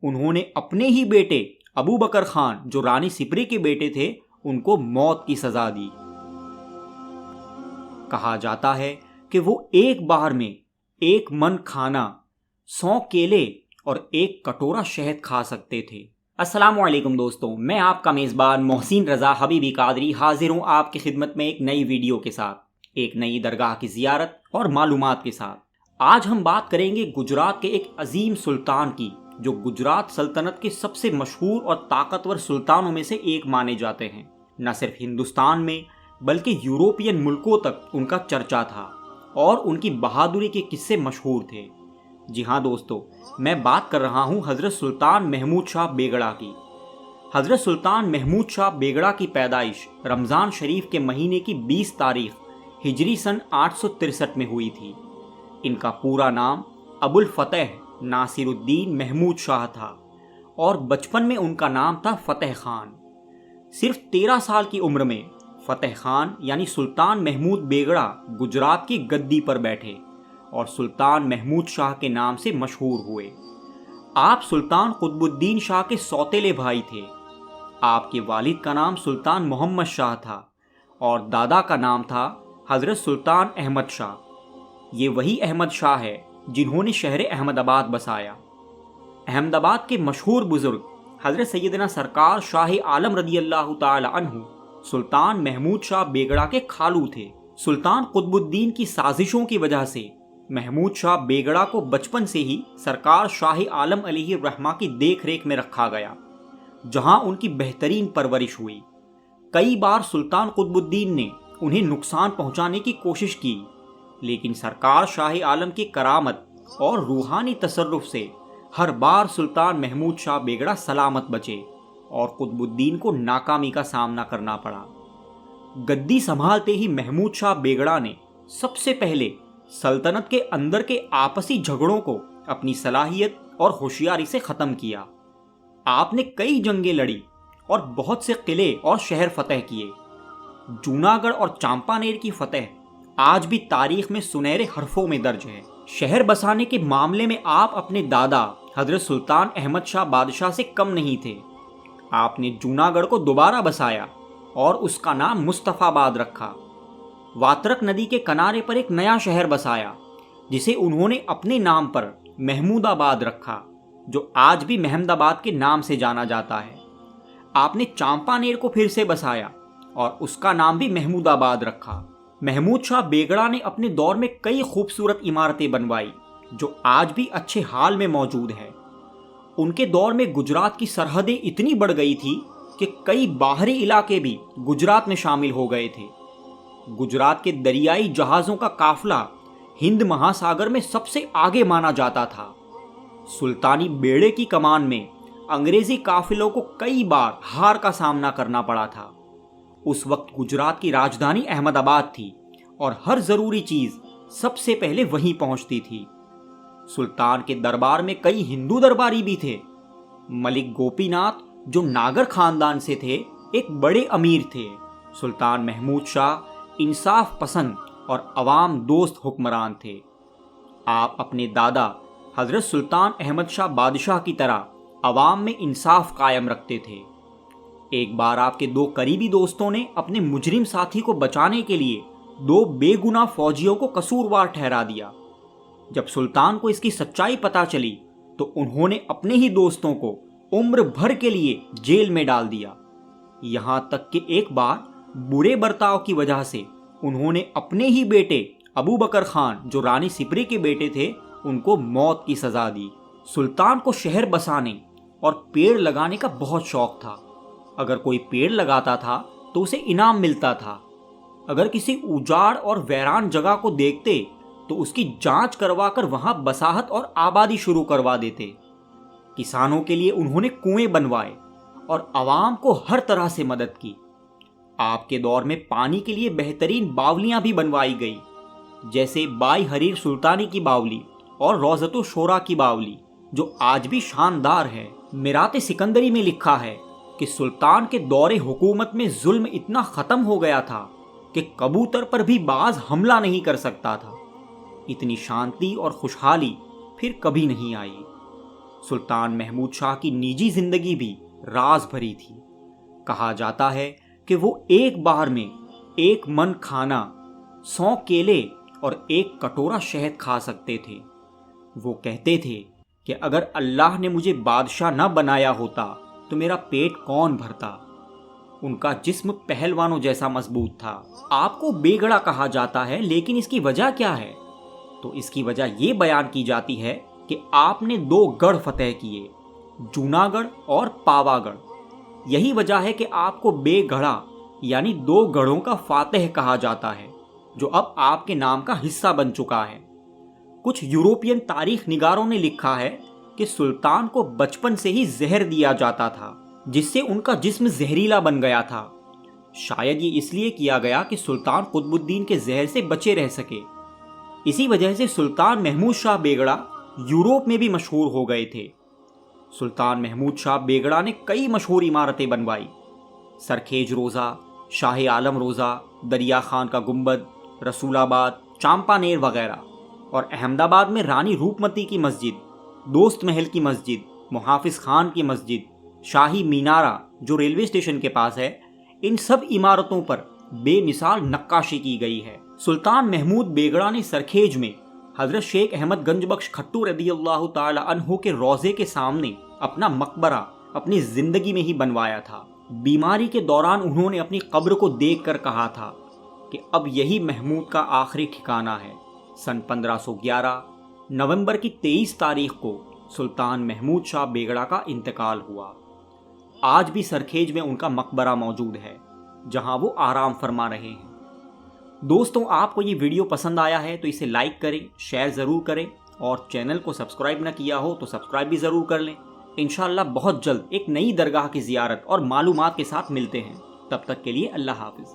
انہوں نے اپنے ہی بیٹے ابو بکر خان جو رانی سپری کے بیٹے تھے ان کو موت کی سزا دی۔ کہا جاتا ہے کہ وہ ایک بار میں 1 من کھانا، 100 کیلے اور 1 کٹورا شہد کھا سکتے تھے۔ السلام علیکم دوستوں، میں آپ کا میزبان محسن رضا حبیبی قادری حاضر ہوں آپ کی خدمت میں ایک نئی ویڈیو کے ساتھ، ایک نئی درگاہ کی زیارت اور معلومات کے ساتھ۔ آج ہم بات کریں گے گجرات کے ایک عظیم سلطان کی جو گجرات سلطنت کے سب سے مشہور اور طاقتور سلطانوں میں سے ایک مانے جاتے ہیں۔ نہ صرف ہندوستان میں بلکہ یوروپین ملکوں تک ان کا چرچا تھا اور ان کی بہادری کے قصے مشہور تھے۔ جی ہاں دوستو، میں بات کر رہا ہوں حضرت سلطان محمود شاہ بیگڑا کی۔ حضرت سلطان محمود شاہ بیگڑا کی پیدائش رمضان شریف کے مہینے کی 20 تاریخ ہجری سن 863 میں ہوئی تھی۔ ان کا پورا نام ابو الفتح ناصر الدین محمود شاہ تھا اور بچپن میں ان کا نام تھا فتح خان۔ صرف 13 سال کی عمر میں فتح خان یعنی سلطان محمود بیگڑا گجرات کی گدی پر بیٹھے اور سلطان محمود شاہ کے نام سے مشہور ہوئے۔ آپ سلطان قطب الدین شاہ کے سوتیلے بھائی تھے۔ آپ کے والد کا نام سلطان محمد شاہ تھا اور دادا کا نام تھا حضرت سلطان احمد شاہ۔ یہ وہی احمد شاہ ہے جنہوں نے شہر احمد آباد بسایا۔ احمد آباد کے مشہور بزرگ حضرت سیدنا سرکار شاہ عالم رضی اللہ تعالی عنہ سلطان محمود شاہ بیگڑا کے خالو تھے۔ سلطان قطب الدین کی سازشوں کی وجہ سے محمود شاہ بیگڑا کو بچپن سے ہی سرکار شاہ عالم علیہ الرحمہ کی دیکھ ریکھ میں رکھا گیا، جہاں ان کی بہترین پرورش ہوئی۔ کئی بار سلطان قطب الدین نے انہیں نقصان پہنچانے کی کوشش کی، لیکن سرکار شاہ عالم کی کرامت اور روحانی تصرف سے ہر بار سلطان محمود شاہ بیگڑا سلامت بچے اور قطب الدین کو ناکامی کا سامنا کرنا پڑا۔ گدی سنبھالتے ہی محمود شاہ بیگڑا نے سب سے پہلے سلطنت کے اندر کے آپسی جھگڑوں کو اپنی صلاحیت اور ہوشیاری سے ختم کیا۔ آپ نے کئی جنگیں لڑی اور بہت سے قلعے اور شہر فتح کیے۔ جوناگڑھ اور چامپانیر کی فتح آج بھی تاریخ میں سنہرے حرفوں میں درج ہے۔ شہر بسانے کے معاملے میں آپ اپنے دادا حضرت سلطان احمد شاہ بادشاہ سے کم نہیں تھے۔ آپ نے جوناگڑھ کو دوبارہ بسایا اور اس کا نام مصطفیٰ آباد رکھا۔ واترک ندی کے کنارے پر ایک نیا شہر بسایا جسے انہوں نے اپنے نام پر محمود آباد رکھا، جو آج بھی محمد آباد کے نام سے جانا جاتا ہے۔ آپ نے چامپانیر کو پھر سے بسایا اور اس کا نام بھی محمود آباد رکھا۔ محمود شاہ بیگڑا نے اپنے دور میں کئی خوبصورت عمارتیں بنوائی جو آج بھی اچھے حال میں موجود ہے۔ ان کے دور میں گجرات کی سرحدیں اتنی بڑھ گئی تھی کہ کئی باہری علاقے بھی گجرات میں شامل ہو گئے تھے۔ گجرات کے دریائی جہازوں کا قافلہ ہند مہاساگر میں سب سے آگے مانا جاتا تھا۔ سلطانی بیڑے کی کمان میں انگریزی قافلوں کو کئی بار ہار کا سامنا کرنا پڑا تھا۔ اس وقت گجرات کی راجدھانی احمد آباد تھی اور ہر ضروری چیز سب سے پہلے وہیں پہنچتی تھی۔ سلطان کے دربار میں کئی ہندو درباری بھی تھے۔ ملک گوپی ناتھ جو ناگر خاندان سے تھے ایک بڑے امیر تھے۔ سلطان محمود شاہ انصاف پسند اور عوام دوست حکمران تھے۔ آپ اپنے دادا حضرت سلطان احمد شاہ بادشاہ کی طرح عوام میں انصاف قائم رکھتے تھے۔ ایک بار آپ کے 2 قریبی دوستوں نے اپنے مجرم ساتھی کو بچانے کے لیے 2 بے گناہ فوجیوں کو قصوروار ٹھہرا دیا۔ جب سلطان کو اس کی سچائی پتہ چلی تو انہوں نے اپنے ہی دوستوں کو عمر بھر کے لیے جیل میں ڈال دیا۔ یہاں تک کہ ایک بار برے برتاؤ کی وجہ سے انہوں نے اپنے ہی بیٹے ابو بکر خان جو رانی سپری کے بیٹے تھے ان کو موت کی سزا دی۔ سلطان کو شہر بسانے اور پیڑ لگانے کا بہت شوق تھا۔ اگر کوئی پیڑ لگاتا تھا تو اسے انعام ملتا تھا۔ اگر کسی اجاڑ اور ویران جگہ کو دیکھتے تو اس کی جانچ کروا کر وہاں بساہت اور آبادی شروع کروا دیتے۔ کسانوں کے لیے انہوں نے کنویں بنوائے اور عوام کو ہر طرح سے مدد کی۔ آپ کے دور میں پانی کے لیے بہترین باولیاں بھی بنوائی گئی، جیسے بائی حریر سلطانی کی باولی اور روضۃ الشورا کی باولی، جو آج بھی شاندار ہے۔ میرات سکندری میں لکھا ہے کہ سلطان کے دور حکومت میں ظلم اتنا ختم ہو گیا تھا کہ کبوتر پر بھی باز حملہ نہیں کر سکتا تھا۔ اتنی شانتی اور خوشحالی پھر کبھی نہیں آئی۔ سلطان محمود شاہ کی نجی زندگی بھی راز بھری تھی۔ کہا جاتا ہے کہ وہ ایک بار میں 1 من کھانا، 100 کیلے اور 1 کٹورا شہد کھا سکتے تھے۔ وہ کہتے تھے کہ اگر اللہ نے مجھے بادشاہ نہ بنایا ہوتا تو میرا پیٹ کون بھرتا۔ ان کا جسم پہلوانوں جیسا مضبوط تھا۔ آپ کو بے گڑا کہا جاتا ہے، لیکن اس کی وجہ کیا ہے؟ تو اس کی وجہ یہ بیان کی جاتی ہے کہ آپ نے 2 گڑھ فتح کیے، جوناگڑھ اور پاوا گڑھ۔ یہی وجہ ہے کہ آپ کو بے گڑھا یعنی 2 گڑھوں کا فاتح کہا جاتا ہے، جو اب آپ کے نام کا حصہ بن چکا ہے۔ کچھ یورپین تاریخ نگاروں نے لکھا ہے کہ سلطان کو بچپن سے ہی زہر دیا جاتا تھا، جس سے ان کا جسم زہریلا بن گیا تھا۔ شاید یہ اس لیے کیا گیا کہ سلطان قطب الدین کے زہر سے بچے رہ سکے۔ اسی وجہ سے سلطان محمود شاہ بیگڑا یورپ میں بھی مشہور ہو گئے تھے۔ سلطان محمود شاہ بیگڑا نے کئی مشہور عمارتیں بنوائی: سرخیج روضہ، شاہ عالم روضہ، دریا خان کا گنبد، رسول آباد، چامپانیر وغیرہ، اور احمد آباد میں رانی روپمتی کی مسجد، دوست محل کی مسجد، محافظ خان کی مسجد، شاہی مینارہ جو ریلوے اسٹیشن کے پاس ہے، ان سب عمارتوں پر بے مثال نقاشی کی گئی ہے۔ سلطان محمود بیگڑا نے سرخیج میں حضرت شیخ احمد گنج بخش کھٹو رضی اللہ تعالی عنہ کے روضے کے سامنے اپنا مقبرہ اپنی زندگی میں ہی بنوایا تھا۔ بیماری کے دوران انہوں نے اپنی قبر کو دیکھ کر کہا تھا کہ اب یہی محمود کا آخری ٹھکانہ ہے۔ سن 1511 نومبر کی 23 تاریخ کو سلطان محمود شاہ بیگڑا کا انتقال ہوا۔ آج بھی سرخیج میں ان کا مقبرہ موجود ہے، جہاں وہ آرام فرما رہے ہیں۔ دوستوں، آپ کو یہ ویڈیو پسند آیا ہے تو اسے لائک کریں، شیئر ضرور کریں، اور چینل کو سبسکرائب نہ کیا ہو تو سبسکرائب بھی ضرور کر لیں۔ انشاءاللہ بہت جلد ایک نئی درگاہ کی زیارت اور معلومات کے ساتھ ملتے ہیں۔ تب تک کے لیے اللہ حافظ۔